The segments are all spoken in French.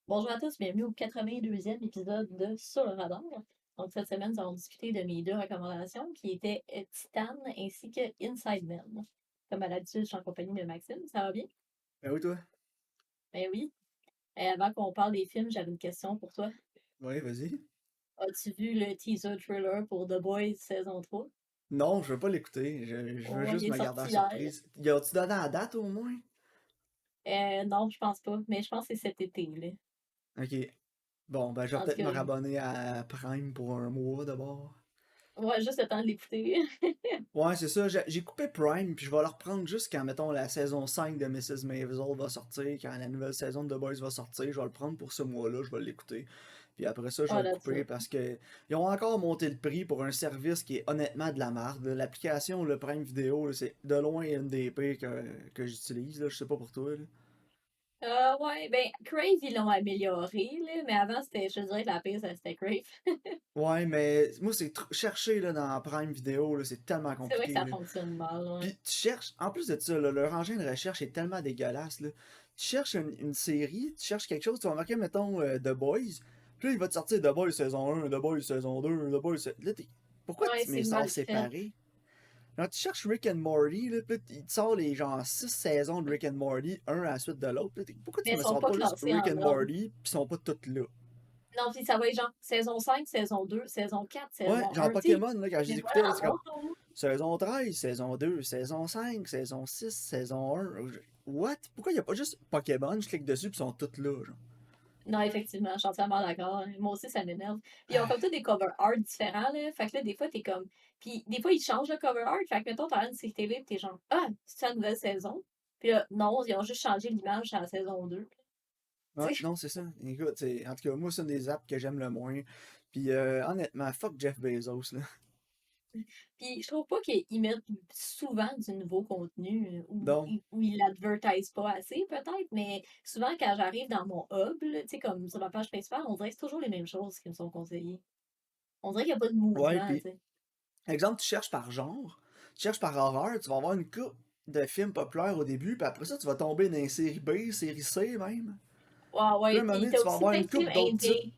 Bonjour à tous, bienvenue au 82e épisode de Sur le radar. Donc cette semaine, nous allons discuter de mes deux recommandations qui étaient Titan ainsi que Inside Men. Comme à l'habitude, je suis en compagnie de Maxime, ça va bien? Ben oui, toi? Ben oui. Et avant qu'on parle des films, j'avais une question pour toi. Oui, vas-y. As-tu vu le teaser trailer pour The Boys saison 3? Non, je veux pas l'écouter. Je veux Oh, il juste est me garder sorti la hier. surprise. Y a-tu donné la date au moins? Non, je pense pas, mais je pense que c'est cet été, là. Ok. Bon, ben je vais En tout peut-être me cas, rabonner à Prime pour un mois d'abord. ouais, juste le temps de l'écouter. Ouais, c'est ça. J'ai coupé Prime, puis je vais le reprendre juste quand, mettons, la saison 5 de Mrs. Maisel va sortir, quand la nouvelle saison de The Boys va sortir. Je vais le prendre pour ce mois-là, je vais l'écouter. Puis après ça, je vais Oh, le that's couper it. parce que ils ont encore monté le prix pour un service qui est honnêtement de la merde. L'application, le Prime Vidéo, là, c'est de loin une des pires que j'utilise. Là. Je sais pas pour toi. Là. Ouais, ben, Crave, ils l'ont amélioré, là, mais avant, c'était, je dirais que la pire, c'était Crave. Ouais, mais moi, c'est chercher là, dans Prime Vidéo, là, c'est tellement C'est vrai que compliqué. ça Là. fonctionne mal, ouais. Puis tu cherches, en plus de ça, là, leur engin de recherche est tellement dégueulasse. Là. Tu cherches une série, tu cherches quelque chose, tu vas marquer, mettons, The Boys. Puis là, il va te sortir The Boys saison 1, The Boys saison 2, The Boys. Là, pourquoi Ouais, tu mets c'est ça mal fait. séparé? Là, tu cherches Rick and Morty, là, puis là, il te sort les genre 6 saisons de Rick and Morty, un à la suite de l'autre. Pourquoi Mais tu elles me sont sors pas pas juste classées Rick en and ordre. Morty, puis ils sont pas toutes là? Non, puis ça va être genre saison 5, saison 2, saison 4, Ouais, saison genre 1. Tu sais, Pokémon, là, quand je mais les voilà écoutais, là, c'est en comme ordre. saison 13, saison 2, saison 5, saison 6, saison 1. What? Pourquoi il y a pas juste Pokémon, je clique dessus, puis ils sont toutes là, genre? Non, effectivement, je suis entièrement d'accord. Moi aussi, ça m'énerve. Puis ils ont comme tous des cover art différents, là. Fait que là, des fois, t'es comme. Puis des fois, ils changent le cover art. Fait que, mettons, t'as une série télé, pis t'es genre, ah, c'est la nouvelle saison. Puis là, non, ils ont juste changé l'image à la saison 2. Ouais, Tu sais. non, c'est ça. Écoute, en tout cas, moi, c'est une des apps que j'aime le moins. Puis honnêtement, fuck Jeff Bezos, là. Puis je trouve pas qu'ils mettent souvent du nouveau contenu Donc, ou ils l'advertisent pas assez, peut-être, mais souvent quand j'arrive dans mon hub, là, tu sais, comme sur la page principale, on dirait que c'est toujours les mêmes choses qui me sont conseillées. On dirait qu'il n'y a pas de ouais, mouvement, tu puis, sais. exemple, tu cherches par genre, tu cherches par horreur, tu vas avoir une coupe de films populaires au début, puis après ça, tu vas tomber dans les séries B, série C même. Ouais, Puis là, ouais, à un moment puis donné, t'as tu vas aussi avoir plein une de films coupe d'autres titres. indiens.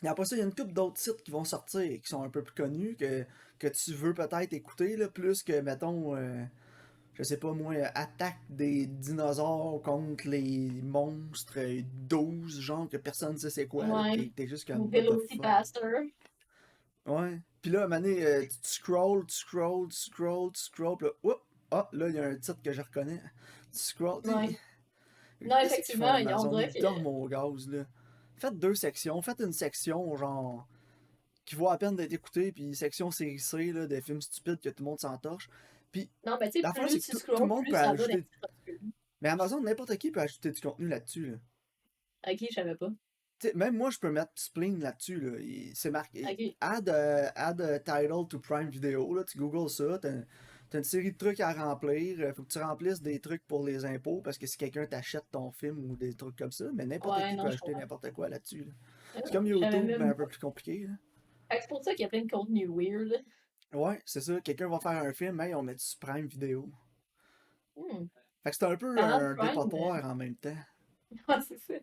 Et après ça, il y a une couple d'autres sites qui vont sortir, qui sont un peu plus connus, que tu veux peut-être écouter, là, plus que, mettons, je sais pas moi, attaque des dinosaures contre les monstres 12, genre que personne ne sait c'est quoi, là, Ouais. pis t'es juste Ou comme, what the fuck. Velocipaster. Ouais. Pis là, à un moment donné, tu scrolls, tu scrolls, tu scrolls, tu scrolls, pis là, oups, ah, là, il y a un titre que je reconnais. Tu scrolls, Ouais. Non, qu'est-ce qu'ils font, effectivement, on Amazon? dirait Ils que. dorment au gaz, là. Faites deux sections, faites une section, genre qui vaut à peine d'être écouté, puis section série C, là, des films stupides que tout le monde s'entorche. Puis Non, mais tu sais, l'affaire, plus c'est que tu tout le scrolls, monde plus peut ça va dans les ajouter. petites obscures. Mais Amazon, n'importe qui peut ajouter du contenu là-dessus. Là. Ok, je savais pas. T'sais, même moi, je peux mettre Spleen là-dessus. Là. C'est marqué Ok. add a title to Prime Video. Là. Tu googles ça, t'as une série de trucs à remplir. Faut que tu remplisses des trucs pour les impôts parce que si quelqu'un t'achète ton film ou des trucs comme ça, mais n'importe Ouais, qui peut non, je ajouter comprends. n'importe quoi là-dessus. Là. Ah, C'est comme je savais YouTube, mais même un peu pas. plus compliqué. Là. Fait que c'est pour ça qu'il y a plein de contenu weird. Ouais, c'est ça. Quelqu'un va faire un film, hey, on met du Prime Vidéo. Hmm. Fait que c'est un peu Parlant de un Prime, dépotoir en même temps. ouais, c'est ça.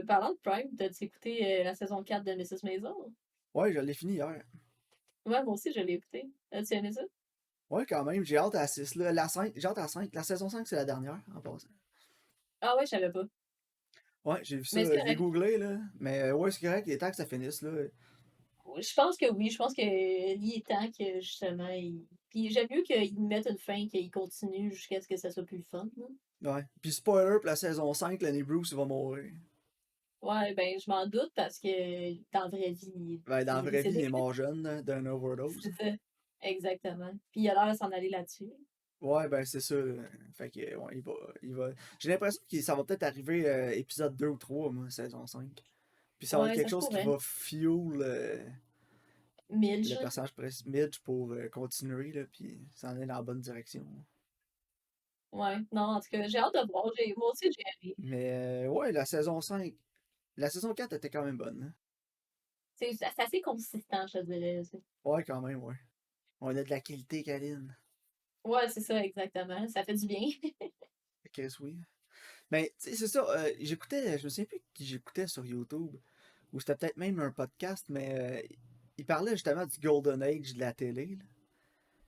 Parlant de Prime, t'as-tu écouté la saison 4 de Mrs. Maisel? Ouais, je l'ai fini hier. Ouais, moi aussi, je l'ai écouté. As-tu aimé ça? Ouais, quand même, j'ai hâte à la 6. Là. La 5, j'ai hâte à la 5. La saison 5, c'est la dernière, en passant. Ah ouais, je savais pas. Ouais, j'ai vu ça, Mais c'est je l'ai correct. googlé, là. Mais ouais, c'est correct, il est temps que ça finisse, là. Je pense que oui, je pense qu'il est temps que justement. Puis j'aime mieux qu'ils mettent une fin, qu'ils continuent jusqu'à ce que ça soit plus le fun, là. Ouais. Puis spoiler, pour la saison 5, Lenny Bruce, il va mourir. Ouais, ben je m'en doute parce que dans la vraie vie, Ben, dans la il est vraie vie, il décédé. est mort jeune, là, d'un C'est overdose. ça. Exactement. Puis il a l'air de s'en aller là-dessus. Ouais, ben, c'est ça. Fait que, ouais, il va... J'ai l'impression que ça va peut-être arriver épisode 2 ou 3, moi, saison 5. Puis ça va être Ouais, quelque ça se chose qui pourrait. va fuel le Midge. personnage Midge pour continuer, là, puis ça en est dans la bonne direction. Ouais. Non, en tout cas, j'ai hâte de voir. Moi aussi, j'ai aimé. Mais ouais, la saison 5, la saison 4 était quand même bonne. Hein. C'est assez consistant, je te dirais. Ouais, quand même, ouais. On a de la qualité, Kaline. Ouais, c'est ça, exactement. Ça fait du bien. Chris, oui. Mais, tu sais, c'est ça, j'écoutais, je me souviens plus qui j'écoutais sur YouTube, ou c'était peut-être même un podcast, mais il parlait justement du Golden Age de la télé, là,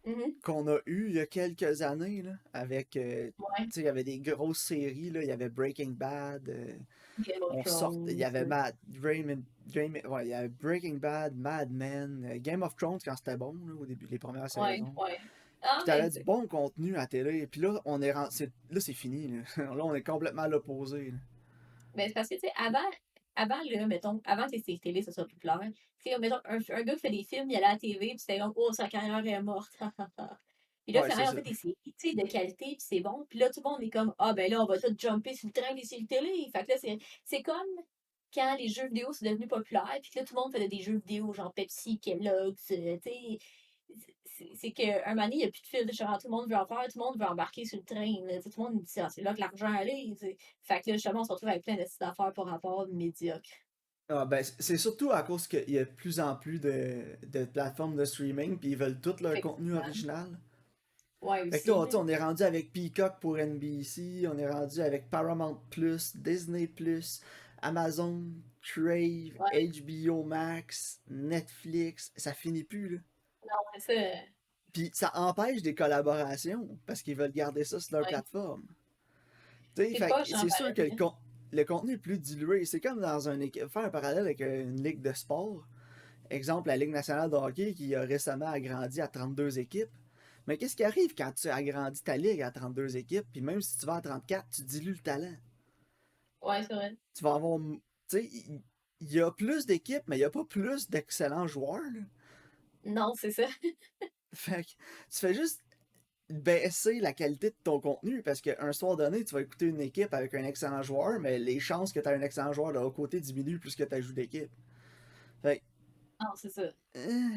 Mhm. qu'on a eu il y a quelques années, là, avec, Ouais. tu sais, il y avait des grosses séries, là, il y avait Breaking Bad, Game of on sort, il y Thrones. avait ouais, il y avait Breaking Bad, Mad Men, Game of Thrones quand c'était bon, là, au début, les premières Ouais, saisons. ouais. Puis Ah, mais t'avais du c'est bon contenu à la télé, puis là, là, c'est fini, là. Là, on est complètement à l'opposé, là. mais c'est parce que, tu sais, avant, là, mettons, avant que les séries télé, ça soit populaire, tu sais, mettons, un gars qui fait des films, il allait à la TV, puis c'était comme, oh, sa carrière est morte. Puis là, Ouais, c'est finalement, on ça. fait des séries, tu sais, de qualité, puis c'est bon. Puis là, tout le monde est comme, ah, ben là, on va tout jumper sur le train des séries télé. Fait que là, c'est comme quand les jeux vidéo sont devenus populaires, puis que là, tout le monde faisait des jeux vidéo, genre Pepsi, Kellogg's, tu sais. C'est qu'un moment donné, il n'y a plus de fil de chemin. Tout le monde veut en faire, tout le monde veut embarquer sur le train. Là, tu sais, tout le monde dit, ah, c'est là que l'argent allait. Tu sais. Fait que là, justement, on se retrouve avec plein de petites affaires par rapport médiocres. Ah, ben, c'est surtout à cause qu'il y a de plus en plus de plateformes de streaming, puis ils veulent tout leur contenu Effectivement. original. Ouais, Fait que aussi. là, tu Là. sais, on est rendu avec Peacock pour NBC, on est rendu avec Paramount Plus, Disney Plus, Amazon, Crave, Ouais, HBO Max, Netflix, ça finit plus, là. non, c'est ça. Puis ça empêche des collaborations, parce qu'ils veulent garder ça sur leur Ouais. plateforme. Tu sais, C'est fait poche, que hein, c'est sûr que pareil. Hein. le contenu est plus dilué. C'est comme dans faire un parallèle avec une ligue de sport. Exemple, la Ligue nationale de hockey qui a récemment agrandi à 32 équipes. Mais qu'est-ce qui arrive quand tu agrandis ta ligue à 32 équipes, puis même si tu vas à 34, tu dilues le talent. Ouais, c'est vrai. Tu vas avoir. Tu sais, il y a plus d'équipes, mais il n'y a pas plus d'excellents joueurs, là. Non, c'est ça. Fait que tu fais juste baisser la qualité de ton contenu parce qu'un soir donné, tu vas écouter une équipe avec un excellent joueur, mais les chances que tu aies un excellent joueur de l'autre côté diminuent plus que tu joues d'équipe. Fait Non, c'est ça. euh,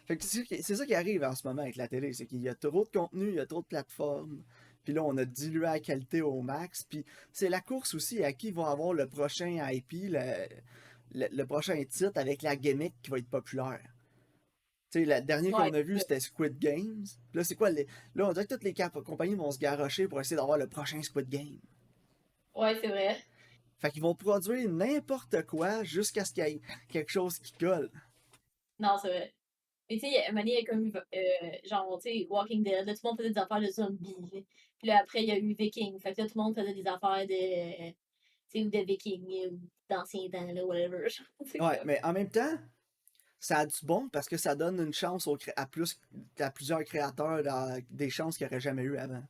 fait que c'est ça qui arrive en ce moment avec la télé, c'est qu'il y a trop de contenu, il y a trop de plateformes. Puis là, on a dilué la qualité au max. Puis c'est la course aussi à qui va avoir le prochain IP, le prochain titre avec la gimmick qui va être populaire. Tu sais, le dernier Ouais, qu'on a vu, c'est ça. c'était Squid Games. Là, c'est quoi là, on dirait que toutes les compagnies vont se garrocher pour essayer d'avoir le prochain Squid Game. Ouais, c'est vrai. Fait qu'ils vont produire n'importe quoi jusqu'à ce qu'il y ait quelque chose qui colle. Non, c'est vrai. Mais tu sais, il y a une manière comme, genre, tu sais, Walking Dead, là, tout le monde faisait des affaires de zombies. Là. Puis là, après, il y a eu Vikings. Fait que là, tout le monde faisait des affaires de, tu sais, ou de Vikings, ou d'anciens temps, là, whatever. C'est Ouais, comme, mais en même temps, ça a du bon parce que ça donne une chance à plusieurs créateurs des chances qu'ils n'auraient jamais eu avant.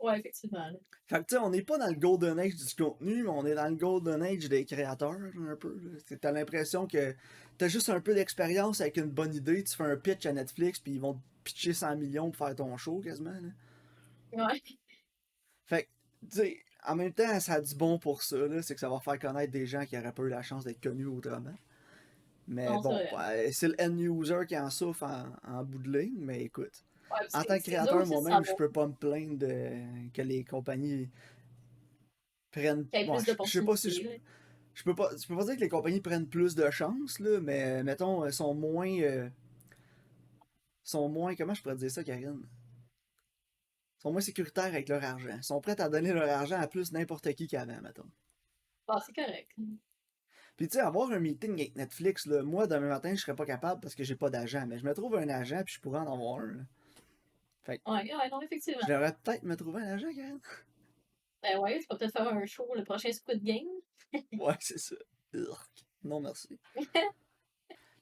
ouais, effectivement. Là. Fait que tu sais, on n'est pas dans le golden age du contenu, mais on est dans le golden age des créateurs, un peu. T'as l'impression que t'as juste un peu d'expérience avec une bonne idée, tu fais un pitch à Netflix, puis ils vont te pitcher 100 millions pour faire ton show quasiment, là. Ouais. Fait que, tu sais, en même temps, ça a du bon pour ça, là, c'est que ça va faire connaître des gens qui auraient pas eu la chance d'être connus autrement. Mais Non, c'est bon, vrai. ouais, c'est le end user qui en souffre en bout de ligne, mais écoute. Ouais, En tant que c'est dur créateur aussi de moi-même, je savoir peux pas me plaindre que les compagnies prennent. qu'il y ait Bon, plus je sais pas si d'opportunités. Là. je peux pas dire que les compagnies prennent plus de chance, là, mais mettons, sont moins, comment je pourrais dire ça, Karine? Sont moins sécuritaires avec leur argent. Sont prêts à donner leur argent à plus n'importe qui qu'avant, mettons. Ah, c'est correct. Puis tu sais, avoir un meeting avec Netflix, là, moi, demain matin, je serais pas capable parce que j'ai pas d'agent, mais je me trouve un agent puis je pourrais en avoir un, là. Fait que Ouais, ouais, non, effectivement. je devrais peut-être me trouver un agent, Karine. Ben ouais, tu vas peut-être faire un show, le prochain Squid Game. Ouais, c'est ça. Urgh. Non, merci.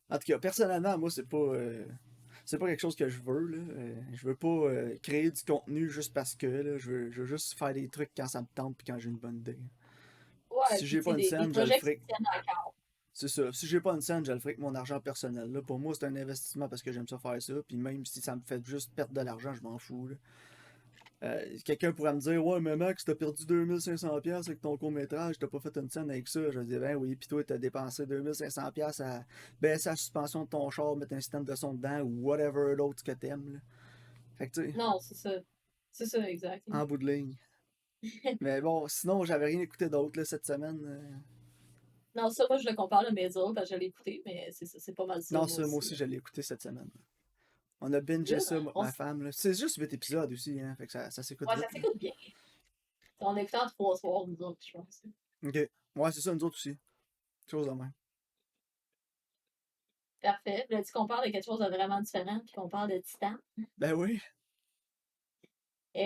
En tout cas, personnellement, moi, c'est pas quelque chose que je veux, là. Je veux pas créer du contenu juste parce que, là. Je veux juste faire des trucs quand ça me tente puis quand j'ai une bonne idée. Ouais, Si puis j'ai tu sais, pas une des scène, je le projets qui ferai. se tiennent à cœur. C'est ça. Si j'ai pas une scène, je le ferai avec mon argent personnel, là. Pour moi, c'est un investissement parce que j'aime ça faire ça. Puis même si ça me fait juste perdre de l'argent, je m'en fous, là. Quelqu'un pourrait me dire, ouais, mais Max, t'as perdu 2500$ avec ton court-métrage, t'as pas fait une scène avec ça. Je dis, ben oui, pis toi, t'as dépensé 2500$ à baisser la suspension de ton char, mettre un système de son dedans ou whatever l'autre que t'aimes, là. Fait que tu sais, Non, c'est ça. C'est ça, exact. en bout de ligne. Mais bon, sinon, j'avais rien écouté d'autre, là, cette semaine. Non, ça, moi, je le compare à mes autres, parce que je l'ai écouté, mais c'est ça, c'est pas mal ça, Non, moi ça, moi aussi. aussi, je l'ai écouté cette semaine. On a bingé Good. ça, On ma femme, là. C'est juste 8 épisodes aussi, hein. Fait que ça s'écoute ouais, ça vite, là. s'écoute bien. On écoutait en 3 soirs, nous autres, je pense. Ok. Ouais, c'est ça, nous autres aussi. Chose de même. Parfait. Puis là, tu qu'on parle de quelque chose de vraiment différent, puis qu'on parle de Titan. Ben oui. Je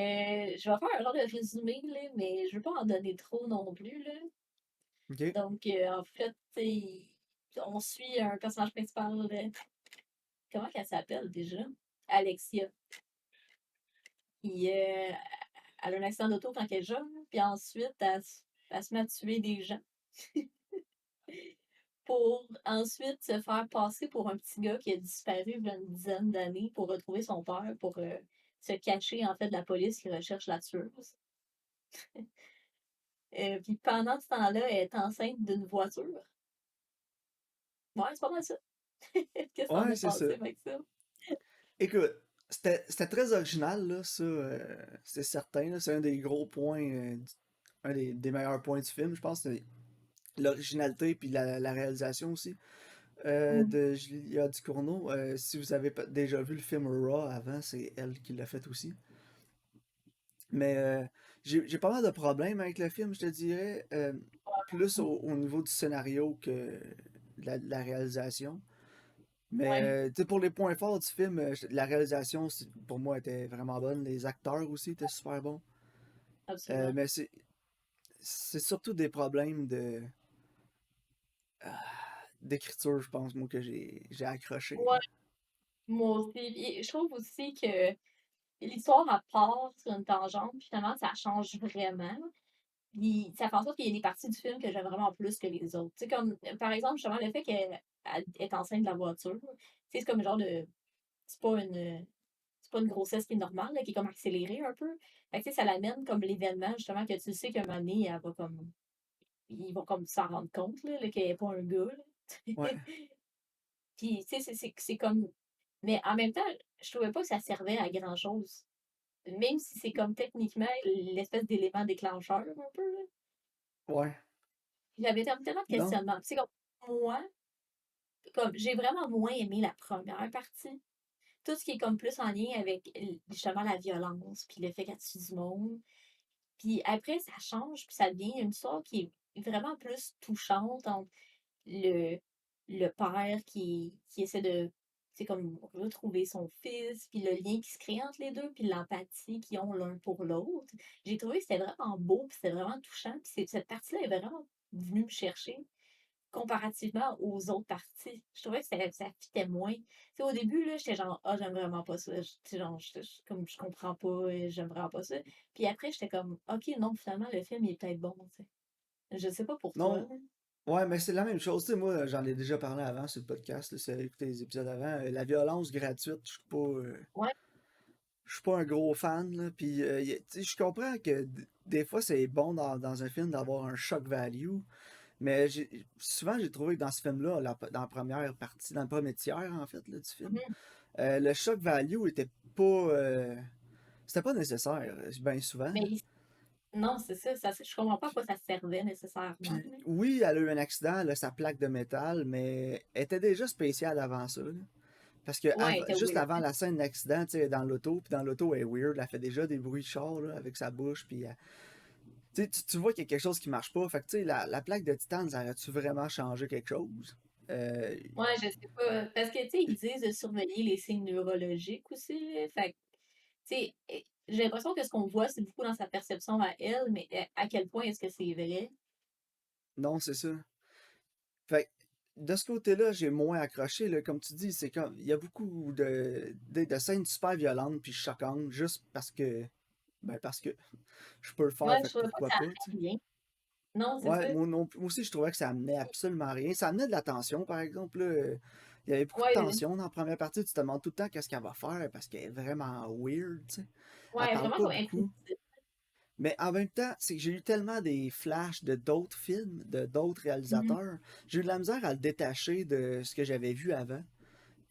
vais faire un genre de résumé, là, mais je veux pas en donner trop non plus, là. Ok. Donc, en fait, on suit un personnage principal. Comment qu'elle s'appelle déjà? Alexia. Qui, elle a un accident d'auto quand elle est jeune, puis ensuite, elle se met à tuer des gens pour ensuite se faire passer pour un petit gars qui a disparu il y a une dizaine d'années pour retrouver son père, pour se cacher, en fait, de la police qui recherche la tueuse. Puis pendant ce temps-là, elle est enceinte d'une voiture. Ouais, c'est pas mal ça. Qu'est-ce que t'en Ouais, as c'est ça. pensé, Maxime? Écoute, c'était très original, là, ça, c'est certain, là. C'est un des gros points, un des meilleurs points du film, je pense, c'est l'originalité puis la réalisation aussi. Mm. De Julia Ducournau. Si vous avez déjà vu le film Raw avant, c'est elle qui l'a fait aussi. Mais j'ai pas mal de problèmes avec le film, je te dirais. Plus au niveau du scénario que de la réalisation. Mais Ouais, tu sais, pour les points forts du film, la réalisation, pour moi, était vraiment bonne. Les acteurs aussi étaient super bons. absolument. Mais c'est surtout des problèmes ah, d'écriture, je pense, moi, que j'ai accroché. Ouais, moi aussi. Puis je trouve aussi que l'histoire à part sur une tangente, puis finalement, ça change vraiment. Puis ça fait en sorte qu'il y a des parties du film que j'aime vraiment plus que les autres. Tu sais, comme, par exemple, justement, le fait qu'elle est enceinte de la voiture. Tu sais, c'est comme genre de. C'est pas une. C'est pas une grossesse qui est normale, là, qui est comme accélérée un peu. Fait que, tu sais, ça l'amène comme l'événement, justement, que tu sais qu'à un moment donné, elle va comme. Ils vont comme s'en rendre compte, là, qu'elle n'est pas un gars, là. Ouais, Puis, tu sais, c'est comme. Mais en même temps, je trouvais pas que ça servait à grand-chose. Même si c'est comme techniquement l'espèce d'élément déclencheur, un peu, là. ouais. J'avais tellement de Non, questionnements. C'est comme, moi, comme, j'ai vraiment moins aimé la première partie. Tout ce qui est comme plus en lien avec justement la violence, puis le fait qu'elle tue du monde. Puis après, ça change, puis ça devient une histoire qui est vraiment plus touchante entre le, le père qui essaie de, c'est comme retrouver son fils, puis le lien qui se crée entre les deux, puis l'empathie qu'ils ont l'un pour l'autre. J'ai trouvé que c'était vraiment beau, puis c'était vraiment touchant, puis cette partie-là est vraiment venue me chercher comparativement aux autres parties. Je trouvais que ça fitait moins. Tu sais, au début, là, j'étais genre, ah, j'aime vraiment pas ça. Tu sais, genre, comme, je comprends pas, j'aime vraiment pas ça. Puis après, j'étais comme, ok, non, finalement, le film il est peut-être bon, tu sais. Je sais pas pour toi, non. là. Ouais, mais c'est la même chose. Tu sais, moi, j'en ai déjà parlé avant sur le podcast, là, si vous avez écouté les épisodes avant. La violence gratuite, Ouais, je suis pas un gros fan, là. Puis, tu sais, je comprends que des fois, c'est bon dans un film d'avoir un shock value. Mais souvent, j'ai trouvé que dans ce film-là, dans la première partie, dans le premier tiers, en fait, là, du film, mhm. le shock value était pas. C'était pas nécessaire, bien souvent. Mais non, c'est ça, je comprends pas à quoi ça servait nécessairement, Puis là. oui, elle a eu un accident, elle a sa plaque de métal, mais elle était déjà spéciale avant ça, là. Parce que Ouais, elle était juste weird. avant la scène d'accident, tu sais, elle est dans l'auto, puis dans l'auto, elle est weird, elle fait déjà des bruits de char, là, avec sa bouche, puis tu sais, tu vois qu'il y a quelque chose qui marche pas. Fait que tu sais, la plaque de titane, ça aurait-tu vraiment changé quelque chose? Euh, Ouais, je sais pas. Parce que, tu sais, ils puis disent de surveiller les signes neurologiques aussi, là. Fait que, tu sais, j'ai l'impression que ce qu'on voit, c'est beaucoup dans sa perception à elle, mais à quel point est-ce que c'est vrai? non, c'est ça. Fait que, de ce côté-là, j'ai moins accroché, là, comme tu dis, c'est comme, il y a beaucoup de scènes super violentes puis choquantes, juste parce que je peux le faire, Ouais, fait je que trouvais pas que pourquoi ça pas, tu sais. allait bien. Non, c'est Ouais, ça. moi aussi, je trouvais que ça amenait absolument rien. Ça amenait de la tension, par exemple. Là. Il y avait beaucoup de Ouais, tension dans la première partie. Tu te demandes tout le temps qu'est-ce qu'elle va faire parce qu'elle est vraiment weird, tu sais. Elle ouais, parle vraiment pas comme beaucoup. imprévisible. Mais en même temps, c'est que j'ai eu tellement des flashs de d'autres films, de d'autres Mhm. réalisateurs. J'ai eu de la misère à le détacher de ce que j'avais vu avant.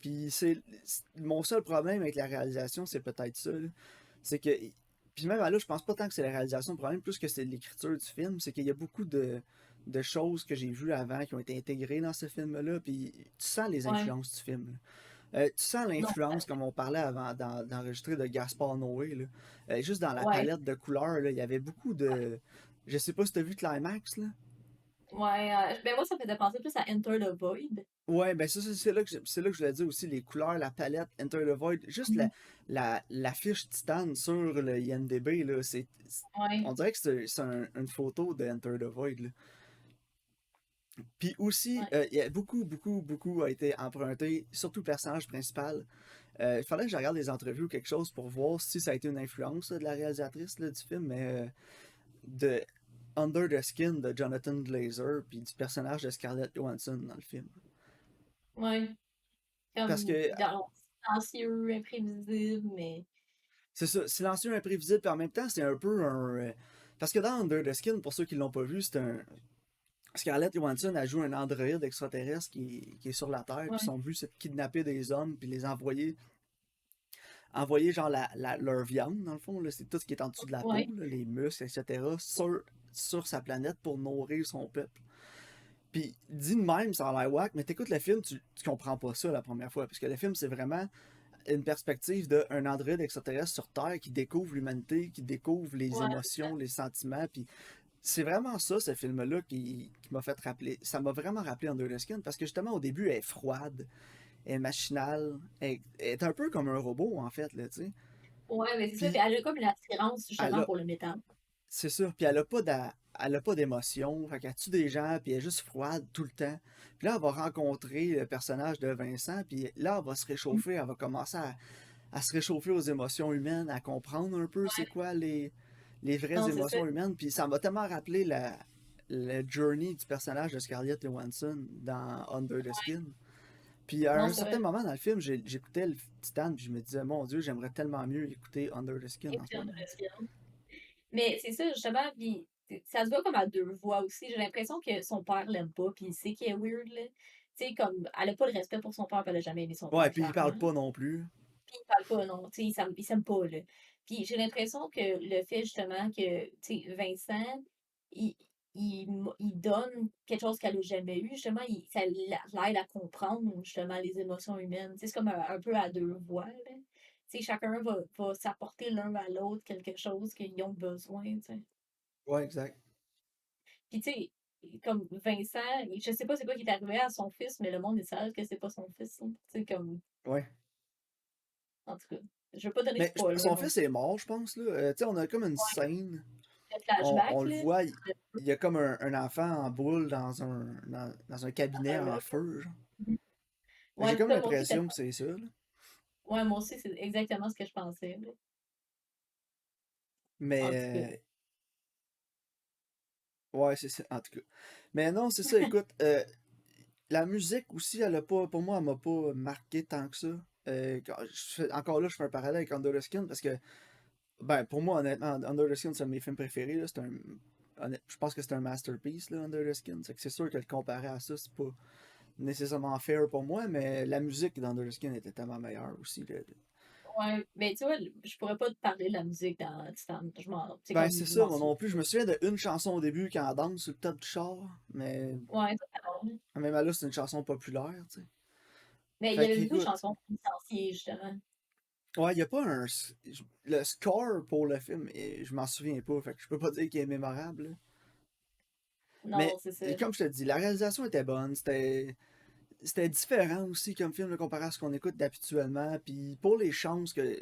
Puis mon seul problème avec la réalisation, c'est peut-être ça, là. C'est que. Puis même là, je pense pas tant que c'est la réalisation le problème, plus que c'est l'écriture du film. C'est qu'il y a beaucoup de choses que j'ai vues avant qui ont été intégrées dans ce film-là. Puis tu sens les Ouais. influences du film, là. Tu sens Non, l'influence, comme on parlait avant d'enregistrer de Gaspard Noé, là. Juste dans la ouais, palette de couleurs, là, il y avait beaucoup de. Je sais pas si t'as vu Climax, là. ouais. Ben moi, ça me faisait penser plus à Enter the Void. Ouais, ben ça, c'est là que je voulais dire aussi, les couleurs, la palette, Enter the Void, juste Mhm. la fiche Titan sur le IMDb, là, Ouais, on dirait que c'est une photo de Enter the Void, là. Puis aussi, ouais. il y a beaucoup a été emprunté, surtout le personnage principal. Il fallait que je regarde des entrevues ou quelque chose pour voir si ça a été une influence là, de la réalisatrice là, du film, mais de Under the Skin de Jonathan Glazer, puis du personnage de Scarlett Johansson dans le film. Ouais. Parce Comme que dans silencieux, imprévisible, mais. c'est ça, silencieux, imprévisible, puis en même temps, c'est un peu un. Parce que dans Under the Skin, pour ceux qui l'ont pas vu, c'est un. Scarlett Johansson a joué un androïde extraterrestre qui est sur la Terre, puis Ouais, son but c'est de kidnapper des hommes, puis les envoyer genre leur viande, dans le fond, là, c'est tout ce qui est en dessous de la peau, ouais. là, les muscles, etc., sur sa planète pour nourrir son peuple. Puis, dit de même, ça a l'air wack, mais t'écoutes le film, tu comprends pas ça la première fois, parce que le film, c'est vraiment une perspective d'un androïde extraterrestre sur Terre qui découvre l'humanité, qui découvre les Ouais, émotions, les sentiments, puis c'est vraiment ça, ce film-là, qui m'a fait rappeler. Ça m'a vraiment rappelé Under the Skin, parce que justement, au début, elle est froide, elle est machinale, elle est un peu comme un robot, en fait, là, tu sais. ouais, mais c'est ça. Puis Puis, elle a comme une attirance elle justement a, pour le métal. c'est ça, puis elle a pas d'émotion, fait qu'elle tue des gens, puis elle est juste froide tout le temps. Puis là, elle va rencontrer le personnage de Vincent, puis là, elle va se Mhm. réchauffer, elle va commencer à se réchauffer aux émotions humaines, à comprendre un peu c'est Ouais, quoi les vraies non, c'est ça. émotions humaines, puis ça m'a tellement rappelé le journey du personnage de Scarlett Johansson dans Under the Skin. Puis à Non, un c'est certain vrai. moment dans le film, j'écoutais le Titan, puis je me disais, mon Dieu, j'aimerais tellement mieux écouter Under the Skin Et en ce puis, on moment. a bien. Mais c'est ça, justement, puis ça se voit comme à deux voix aussi. J'ai l'impression que son père l'aime pas, puis il sait qu'il est weird, là. Tu sais, comme, elle a pas le respect pour son père, puis elle a jamais aimé son Ouais, père, puis il parle clairement. pas non plus. Puis il parle pas, non. Tu sais, il s'aime pas, là. Puis j'ai l'impression que le fait, justement, que, tu sais, Vincent, il, il donne quelque chose qu'elle a jamais eu, justement, ça l'aide à comprendre, justement, les émotions humaines. Tu sais, c'est comme un peu à deux voix, là. Tu sais, chacun va s'apporter l'un à l'autre quelque chose qu'ils ont besoin, tu sais. Ouais, exact. Puis, tu sais, comme Vincent, je sais pas c'est quoi qui est arrivé à son fils, mais le monde est sage que c'est pas son fils, hein. Tu sais, comme, Ouais. en tout cas, je veux pas donner de Mais spoiler son non fils plus. est mort, je pense, là. Tu sais, on a comme une Ouais, scène. le On flashback, le là. voit, il y a comme un enfant en boule dans un cabinet Un en log. feu, genre. Mhm. J'ai Ouais, c'est comme ça, moi aussi, l'impression que c'est ça, là. ouais, moi aussi, c'est exactement ce que je pensais, là. En tout cas. Mais, ouais, c'est ça, en tout cas. Mais non, c'est ça, écoute, la musique aussi, elle a pas, pour moi, elle m'a pas marqué tant que ça. Encore là, je fais un parallèle avec Under the Skin parce que, ben, pour moi, honnêtement, Under the Skin, c'est un de mes films préférés, là. Je pense que c'est un masterpiece, là, Under the Skin. C'est sûr que le comparer à ça, c'est pas nécessairement fair pour moi, mais la musique dans Under the Skin était tellement meilleure aussi, là. Ouais, mais tu vois, je pourrais pas te parler de la musique dans Titan. C'est Ben, comme, c'est je ça, m'en moi souviens non plus. Je pas. me souviens d'une chanson au début quand elle danse sur le top du char, mais Ouais, totalement. même là, c'est une chanson populaire, tu sais. Mais il y Fait avait beaucoup de qu'écoute, chansons licenciées, justement. ouais, y a pas le score pour le film, je m'en souviens pas, fait que je peux pas dire qu'il est mémorable, là. Mais Non, c'est ça. comme je te dis, la réalisation était bonne, c'était différent aussi comme film là, comparé à ce qu'on écoute habituellement. Puis pour les chances que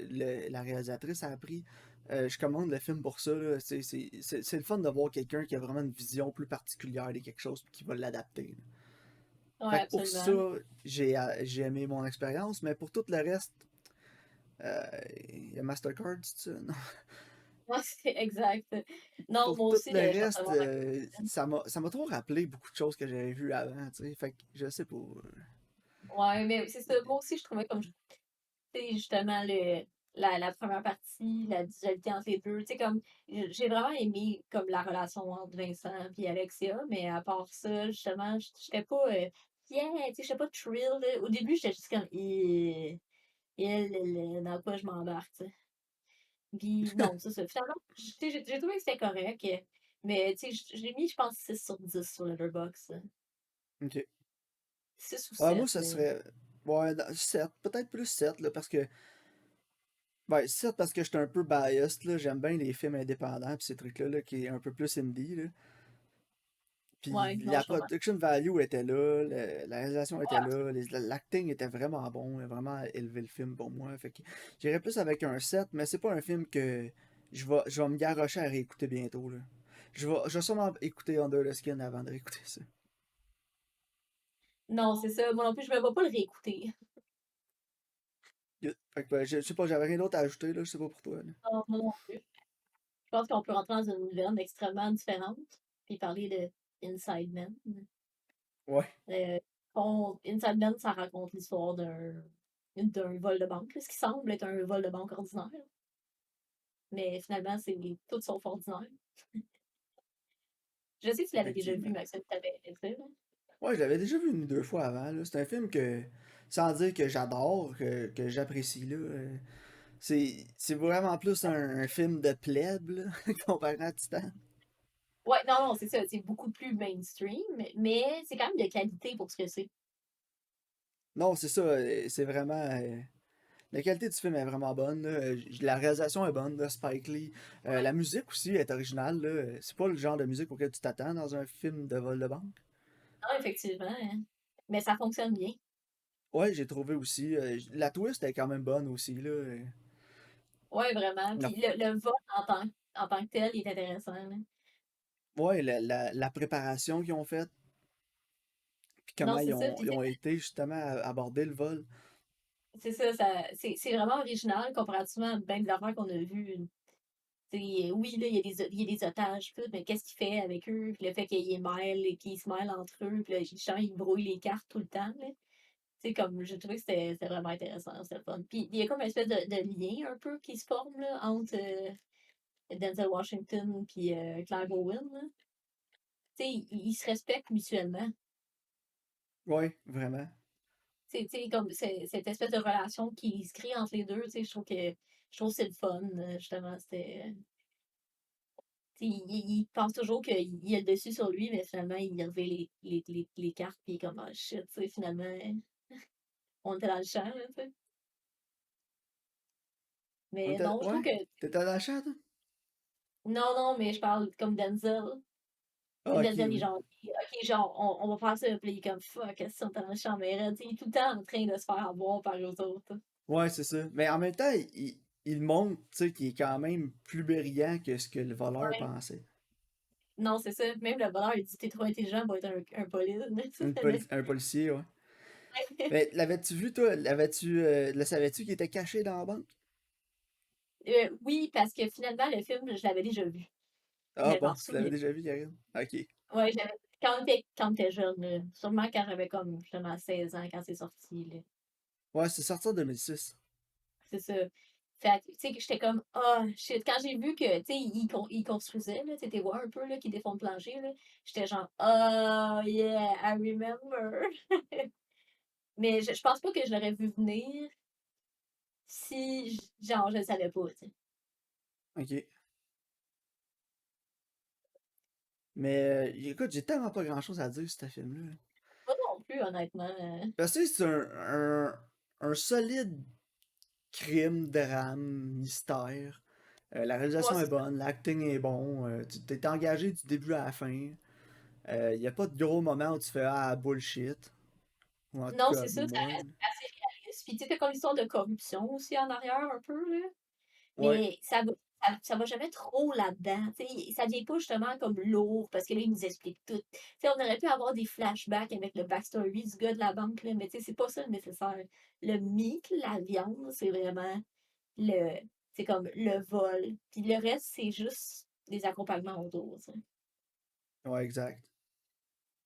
la réalisatrice a pris, je commande le film pour ça, là. C'est le fun de voir quelqu'un qui a vraiment une vision plus particulière de quelque chose puis qui va l'adapter, là. Ouais, Fait que pour ça, absolument. j'ai aimé mon expérience, mais pour tout le reste, euh, il y a Mastercard, c'est ça? Non. Ouais, c'est exact. Non, Pour moi tout aussi, le je suis reste, entièrement d'accord. ça m'a trop rappelé beaucoup de choses que j'avais vues avant, tu sais. Fait que je sais pas. Ouais, mais c'est ça. Moi aussi, je trouvais comme, tu sais, justement, la première partie, la dualité entre les deux. Tu sais, comme, j'ai vraiment aimé, comme, la relation entre Vincent et Alexia, mais à part ça, justement, j'étais pas, yeah, tu sais, j'étais pas thrill, là. Au début, j'étais juste comme, dans quoi je m'embarque, tu sais. Puis non, c'est ça. Finalement, tu sais, j'ai trouvé que c'était correct, mais tu sais, j'ai mis, je pense, 6 sur 10 sur Letterboxd. Ok. 6 ou Moi, 7, ça là. serait. Ouais, 7, peut-être plus 7, là, parce que. Ben, 7 parce que j'étais un peu biased, là. J'aime bien les films indépendants, pis ces trucs-là, là, qui est un peu plus indie, là. Puis Ouais, non, la je comprends. production value était là, la réalisation était là, l'acting était vraiment bon, il a vraiment élevé le film pour moi. Fait que j'irais plus avec un 7, mais c'est pas un film que je vais me garrocher à réécouter bientôt, là. Je vais sûrement écouter Under the Skin avant de réécouter ça. Non, c'est ça. Moi non plus, je me vais pas le réécouter. Fait que, ben, je sais pas, j'avais rien d'autre à ajouter, là, je sais pas pour toi, là. Non, moi non plus. Je pense qu'on peut rentrer dans une veine extrêmement différente, puis parler de Inside Man. Ouais. Euh, Inside Man, ça raconte l'histoire d'un vol de banque, ce qui semble être un vol de banque ordinaire. Mais finalement, c'est tout sauf ordinaire. Je sais que tu l'avais déjà vu, Effectivement. Maxime, tu t'avais fait, là. Ouais, je l'avais déjà vu une ou deux fois avant, là. C'est un film que, sans dire que j'adore, que j'apprécie, là. C'est vraiment plus un film de plèbe, là, comparé à Titan. Ouais, non, non, c'est ça. C'est beaucoup plus mainstream, mais c'est quand même de qualité pour ce que c'est. Non, c'est ça, c'est vraiment. La qualité du film est vraiment bonne, là. La réalisation est bonne, là, Spike Lee. La musique aussi est originale, là. C'est pas le genre de musique auquel tu t'attends dans un film de vol de banque. Non, effectivement, hein. Mais ça fonctionne bien. Ouais, j'ai trouvé aussi. La twist est quand même bonne aussi, là. Ouais, vraiment. La- Puis le vol en tant que tel, il est intéressant, là. Ouais, la préparation qu'ils ont faite, puis comment Non, c'est ça. ils Puis ont été justement à aborder le vol. c'est ça, c'est vraiment original comparativement à bien des affaires qu'on a vues. Oui, là, il y a des otages, tout, mais qu'est-ce qu'il fait avec eux? Puis le fait qu'ils mêlent et qu'ils se mêlent entre eux, puis là, genre, ils brouillent les cartes tout le temps, là. Comme, j'ai trouvé que c'était vraiment intéressant, c'était le fun. Puis il y a comme une espèce de lien un peu qui se forme, là, entre Denzel Washington puis Clive Owen, là. Ils se respectent mutuellement. Ouais, vraiment. Comme cette espèce de relation qui se crée entre les deux, je trouve que c'est le fun, justement. Il pense toujours qu'il a le dessus sur lui, mais finalement, il a levé les cartes, puis il est comme, ah shit, finalement, on était dans le champ, là, tu sais. Mais non, je trouve Ouais, que, t'étais dans la chat, toi? non, non, mais je parle comme Denzel. Ah, ok, Denzel, il est oui. genre, ok, genre, on va faire ça, puis il est comme, fuck, qu'est-ce qu'on est dans le champ, mais il est tout le temps en train de se faire avoir par eux autres. Ouais, c'est ça. Mais en même temps, il montre, tu sais, qu'il est quand même plus brillant que ce que le voleur Ouais. pensait. Non, c'est ça. Même le bonheur, il dit, t'es trop intelligent pour être un police. Un policier, ouais. Mais l'avais-tu vu, toi? Le savais-tu qu'il était caché dans la banque? Oui, parce que finalement, le film, je l'avais déjà vu. Ah Mais je m'en bon, tu l'avais souviens. déjà vu, Karine? Ok. Ouais, quand on était jeune, là. Sûrement quand j'avais comme justement 16 ans, quand c'est sorti, là. Ouais, c'est sorti en 2006. C'est ça. Fait que, tu sais, que j'étais comme, ah, shit. Quand j'ai vu que, tu sais, ils construisaient, là, tu sais, t'es voir un peu, là, qu'ils défont le plancher, là. J'étais genre, oh, yeah, I remember. Mais je pense pas que je l'aurais vu venir si, genre, je le savais pas, tu sais. Ok. Mais écoute, j'ai tellement pas grand-chose à dire sur ce film-là. Pas non plus, honnêtement. Parce que c'est un solide crime, drame, mystère. La Moi, réalisation est c'est ça. bonne, l'acting est bon, tu t'es engagé du début à la fin. Il n'y a pas de gros moments où tu fais ah bullshit. Ou en tout Non, cas, c'est ça, ça moi. reste assez réaliste. Puis, tu sais, t'as comme l'histoire de corruption aussi en arrière, un peu, là. Ouais, Mais ça va jamais trop là-dedans. Tu sais, ça devient pas justement comme lourd parce que là, ils nous expliquent tout. Tu sais, on aurait pu avoir des flashbacks avec le backstory du gars de la banque, là, mais tu sais, c'est pas ça le nécessaire. Le meat, la viande, c'est vraiment le, c'est comme le vol. Puis le reste, c'est juste des accompagnements autour, tu sais. ouais, exact.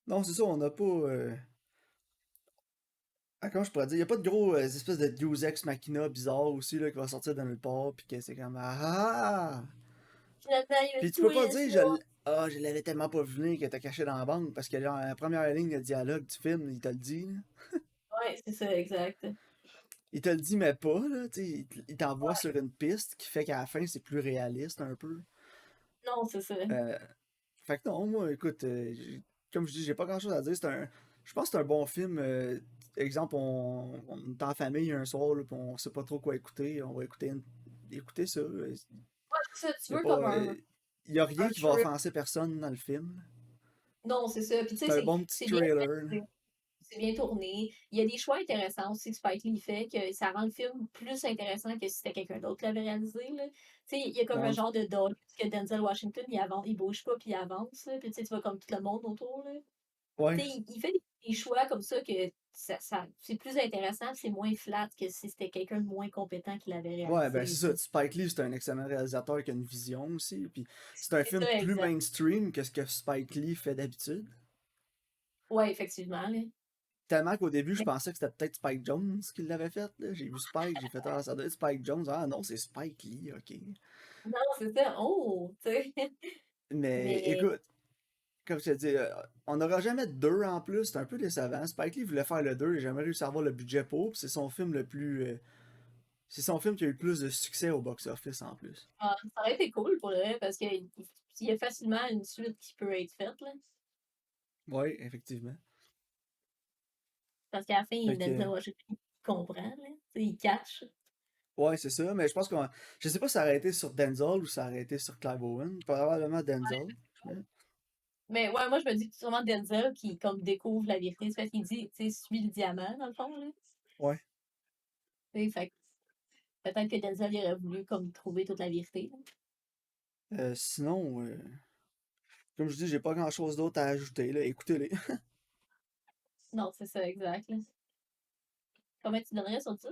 Non, c'est ça, on n'a pas. Comment je pourrais dire? Il n'y a pas de gros espèce de Deus Ex Machina bizarre aussi là, qui va sortir de nulle part, puis que c'est comme ah! Finalement, il y a un Puis tu peux pas twist, dire là. je l'avais tellement pas vu venir que t'es caché dans la banque, parce que dans la première ligne de dialogue du film, il te le dit, là. Ouais, c'est ça, exact. Il te le dit, mais pas, là, tu sais, il t'envoie sur une piste qui fait qu'à la fin, c'est plus réaliste un peu. Non, c'est ça. Euh, Fait que non, moi, écoute, comme je dis, j'ai pas grand chose à dire. Je pense que c'est un bon film. Exemple, on est en famille un soir, là, puis on sait pas trop quoi écouter. On va écouter ça. Ouais, c'est ça, tu Il y a veux pas, comme y a rien un qui va trip. offenser personne dans le film. Non, c'est ça. Puis tu sais, C'est un bon petit c'est bien trailer, là. fait, c'est bien tourné. Il y a des choix intéressants aussi que Spike Lee fait, que ça rend le film plus intéressant que si c'était quelqu'un d'autre qui l'avait réalisé, là. Tu sais, il y a comme un Ouais, genre de dog que Denzel Washington, il bouge pas puis il avance, là. Puis tu sais, tu vois comme tout le monde autour, là. ouais, Tu sais, il fait des choix comme ça que c'est plus intéressant, c'est moins flat que si c'était quelqu'un de moins compétent qui l'avait ouais, ben réalisé, c'est tu ça. sais. Spike Lee, c'est un excellent réalisateur qui a une vision aussi. Puis c'est un C'est film ça, plus exact. mainstream que ce que Spike Lee fait d'habitude. Ouais, effectivement, là. Tellement qu'au début, je Mais pensais que c'était peut-être Spike Jones qui l'avait fait, là. J'ai vu Spike, j'ai fait, ah, ça doit être Spike Jones. Ah non, c'est Spike Lee, ok. non, c'est ça. Oh, tu sais. Mais Mais écoute, comme je te dis, on n'aura jamais de deux en plus, c'est un peu décevant. Spike Lee voulait faire le 2, il n'a jamais réussi à avoir le budget pour, puis c'est son film le plus. C'est son film qui a eu le plus de succès au box-office en plus. ça aurait été cool pour le vrai, parce qu'il y a facilement une suite qui peut être faite, là. Oui, effectivement. Parce qu'à la fin, Fait que, Denzel Washington il comprend, là. Tu sais, il catch. ouais, c'est ça, mais je pense que. Je sais pas si ça aurait été sur Denzel ou ça aurait été sur Clive Owen. Probablement Denzel. Mais- Mais ouais, moi, je me dis que c'est sûrement Denzel qui, comme, découvre la vérité. C'est parce qu'il dit, tu sais, suis le diamant, dans le fond, là. Ouais. Tu sais, fait que peut-être que Denzel il aurait voulu, comme, trouver toute la vérité, là. Sinon, comme je dis, j'ai pas grand-chose d'autre à ajouter, là. Écoutez-les. Non, c'est ça, exact, là. Combien tu donnerais sur 10?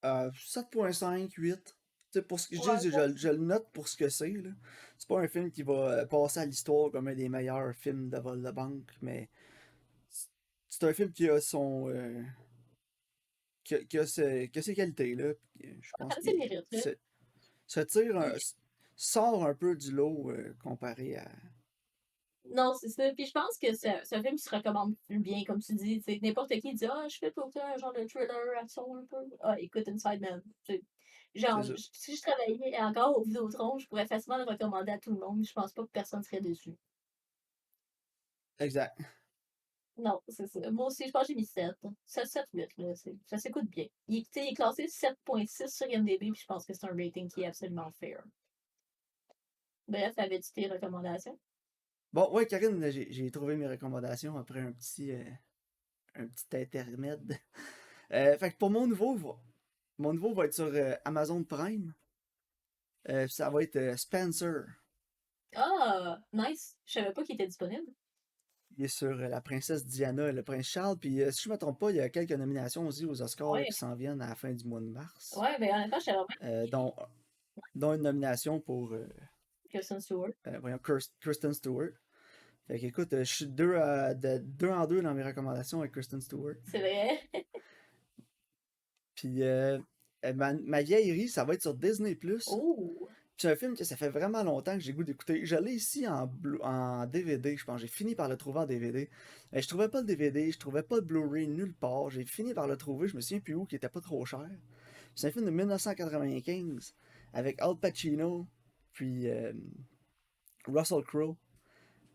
7.5, 8. Tu sais, pour ce que je Ouais, dis, moi je le note pour ce que c'est, là. C'est pas un film qui va passer à l'histoire comme un des meilleurs films de vol de banque, mais c'est c'est un film qui a son. Qui a ses qualités, là. Puis, je pense aussi, ça qu'il le mérite, là. se tire Puis, sort un peu du lot comparé à. non, c'est ça. Puis je pense que c'est un film qui se recommande plus bien, comme tu dis. Tu sais, n'importe qui dit, ah, je fais pour toi un genre de thriller, action un peu. Ah, écoute Inside Man. Tu sais, C'est genre, ça. si je travaillais encore au Vidéotron, je pourrais facilement le recommander à tout le monde. Je pense pas que personne serait dessus. Exact. Non, c'est ça. Moi aussi, je pense que j'ai mis 7. 7, 7, 8, là. Ça s'écoute bien. Tu sais, il est classé 7.6 sur IMDb, puis je pense que c'est un rating qui est absolument fair. Bref, avais-tu tes recommandations? Bon, ouais, Karine, j'ai trouvé mes recommandations après un petit intermède. Fait que pour mon nouveau va être sur Amazon Prime. Ça va être Spencer. Ah, nice. Je savais pas qu'il était disponible. Il est sur la princesse Diana et le prince Charles. Puis si je ne me trompe pas, il y a quelques nominations aussi aux Oscars là, Ouais. qui s'en viennent à la fin du mois de mars. Ouais, ben honnêtement, je savais vraiment Euh, dont, dont une nomination pour Kristen Stewart. voyons, Kristen Stewart. Fait qu'écoute, je suis de deux en deux dans mes recommandations avec Kristen Stewart. C'est vrai. Puis ma vieillerie, ça va être sur Disney+. Puis Oh! c'est un film que ça fait vraiment longtemps que j'ai goût d'écouter. Je l'ai ici en DVD, je pense. J'ai fini par le trouver en DVD. Mais je trouvais pas le DVD, je trouvais pas le Blu-ray nulle part. J'ai fini par le trouver, je me souviens plus où, qui était pas trop cher. C'est un film de 1995 avec Al Pacino, puis Russell Crowe,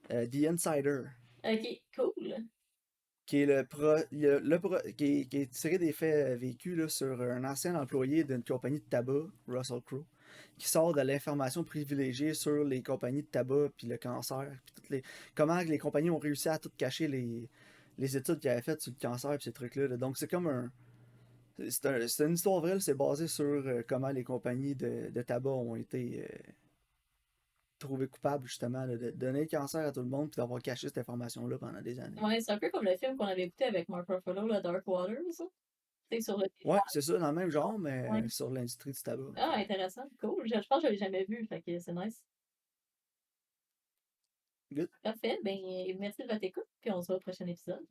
The Insider, Ok, cool. qui est qui est tiré des faits vécus là, sur un ancien employé d'une compagnie de tabac, Russell Crowe, qui sort de l'information privilégiée sur les compagnies de tabac puis le cancer, puis comment les compagnies ont réussi à tout cacher les études qu'ils avaient faites sur le cancer et ces trucs-là. Là. Donc c'est comme un c'est une histoire vraie, c'est basé sur comment les compagnies de tabac ont été trouvées coupables justement là, de donner le cancer à tout le monde puis d'avoir caché cette information-là pendant des années. Ouais, c'est un peu comme le film qu'on avait écouté avec Mark Ruffalo, le Dark Waters. C'est sur le Ouais, téléphone. c'est ça, dans le même genre, Ouais. mais sur l'industrie du tabac. Ah, intéressant. Cool. Je pense que je l'ai jamais vu, fait que c'est nice. Good. Parfait. Ben, merci de votre écoute, puis on se voit au prochain épisode.